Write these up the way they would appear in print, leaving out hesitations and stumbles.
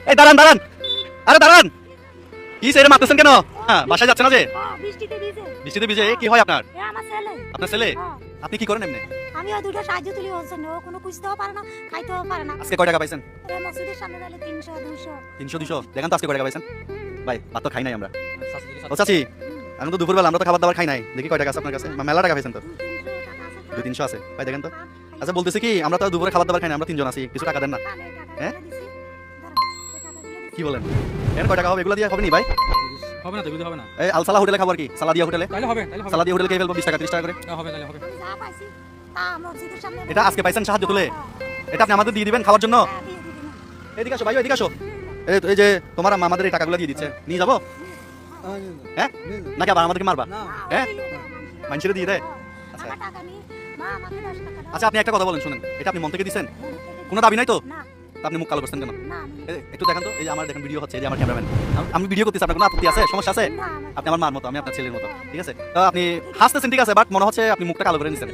এই দাঁড়ান দাঁড়ান, আরে দাঁড়ান, কি সেরে মারতেছেন কেন? হ্যাঁ, বাসায় যাচ্ছে না যে? বৃষ্টিতে ভিজে। বৃষ্টিতে ভিজে কি হয় আপনার? এ আমার ছেলে। আপনার ছেলে? হ্যাঁ। আপনি কি করেন এমনি? আমি ওই দুটো সাহায্য তুলি হচ্ছে না, ও কোনো খুঁজতেও পারে না, খাইতেও পারে না। আজকে কয় টাকা পাইছেন? এ মসজিদের সামনে গেলে 300 200। 300 200 দেখেন তো আজকে কয় টাকা পাইছেন? ভাই ভাত তো খাই নাই আমরা। ও চাচি, এখন তো দুপুরবেলা আমরা তো খাবার দাবার খাই নাই, দেখি কয় টাকা আছে আপনার কাছে? মেলা টাকা পাইছেন তো? 200 আছে ভাই, দেখেন তো। আচ্ছা বলতেছি কি, আমরা তো দুপুরে খাবার দাবার খাই না, আমরা তিনজন আছি, কিছু টাকা দেন না? হ্যাঁ? কি বলেন? এর কয় টাকা হবে? এগুলো দিয়ে হবে নি ভাই? হবে না তো, হবে না। এই আলসালা হোটেলে খাবার কি সালাদিয়া হোটেলে? তাহলে হবে, তাহলে হবে। সালাদিয়া হোটেলে খেয়ে ফেলবো 20 টাকা 30 টাকা করে। হবে, তাহলে হবে। আমি যা পাইছি তা মসজিদের সামনে। এটা আজকে পাইছেন সাহায্য তুলে? এটা আপনি আমাদের দিয়ে দিবেন খাওয়ার জন্য? হ্যাঁ, দিয়ে দিবি না। এদিকে আসো ভাই, এদিকে আসো। এই যে তোমার আম্মা আমাদের এই টাকাগুলো দিয়ে দিচ্ছে, নিয়ে যাবো? হ্যাঁ, নাকি আবার আমাদেরকে মারবা? হ্যাঁ, মানুষের দিয়ে দেয়। আচ্ছা আমার টাকা নেই, মা আমাকে 10 টাকা দাও। আচ্ছা, আপনি একটা কথা বলেন শুনেন, এটা আপনি মন থেকে দিচ্ছেন? কোনো দাবি নাই তো? না, তা আপনি মুখ কালো করছেন কেন? না, আমি- একটু দেখেন তো, এই যে আমার দেখেন ভিডিও হচ্ছে, এই যে আমার ক্যামেরাম্যান, আমি ভিডিও করতেছি, আপনার কোনো আপত্তি আছে, সমস্যা আছে? না, আমার- আপনি আমার মার মতো, আমি আপনার ছেলের মতো, ঠিক আছে? তো আপনি হাসতেছেন ঠিক আছে, বাট মনে হচ্ছে আপনি মুখটা কালো করে নিচ্ছেন।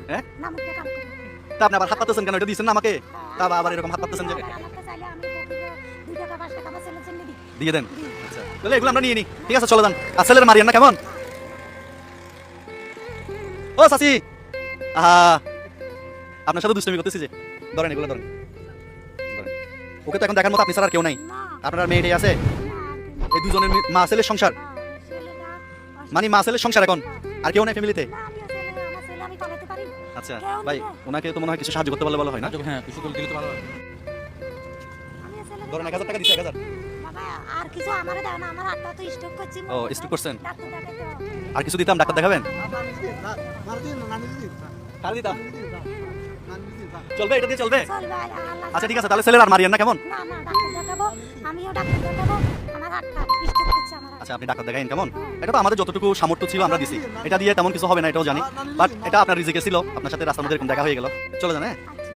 হ্যাঁ, না, মুখটা কালো করে। তা আপনি আবার হাত পাততেছেন কেন? এটা দিচ্ছেন না আমাকে, তা আবার এরকম হাত পাততেছেন যে? আবার আমাকে চাইলে আমি বকিকে 2 টাকা 5 টাকা আমার ছেলের জন্য দিই। দিয়ে দেন। আচ্ছা তাহলে এগুলো আমরা নিয়ে নিই, ঠিক আছে? চলে যান। আর ছেলের মারিয়েন না কেমন? ও চাচি, আহা, আপনার সাথে দুষ্টমি করতেছি যে, ধরেন এগুলো ধরেন, ধরেন। ওকে তো এখন দেখার মতো আপনি ছাড়া আর কেউ নাই, না, আপনার মেয়েটাই আছে, না, আর এই দুজনের মা ছেলের সংসার, কেউ না। ছেলেটা অসুস্থ। মানে মা ছেলের সংসার এখন, আর কেউ নাই ফ্যামিলিতে? না, আমিও ছেলে, আমার ছেলে আমি পালাতে পারি না। আচ্ছা কেউ ভাই, দিবে? ওনাকে তো মনে হয় কিছু সাহায্য করতে পারলে ভালো হয় না? হ্যাঁ, কিছু করে দিলে তো ভালো হয়। আমিও ছেলে ধরেন 1000 টাকা দিচ্ছে, 1000। বাবা, আর কিছু আমারে দাও না, আমার হাতটা তো স্ট্রোক করছি। ও, stroke করছেন? ডাক্তার দেখাইতে হবে। আর কিছু দিতাম, ডাক্তার দেখাবেন? কার দিতাম? চলবে, এটা দিয়ে চলবে? চলবে, আল্লাহ- আচ্ছা ঠিক আছে, তাহলে ছেলের আর মারিয়েন না কেমন? না, না, ডাক্তার দেখাবো, আমিও ডাক্তার দেখাবো, আমার হাতটা স্ট্রোক করছে আমার হাত। আচ্ছা আপনি ডাক্তার দেখাইন কেমন? এটা তো আমাদের যতটুকু সামর্থ্য ছিল আমরা দিছি, এটা দিয়ে তেমন কিছু হবে না এটাও জানি, বাট এটা আপনার রিজিকে ছিল, আপনার সাথে রাস্তার মধ্যে এরকম দেখা হয়ে গেল, চলে যান। হ্যাঁ,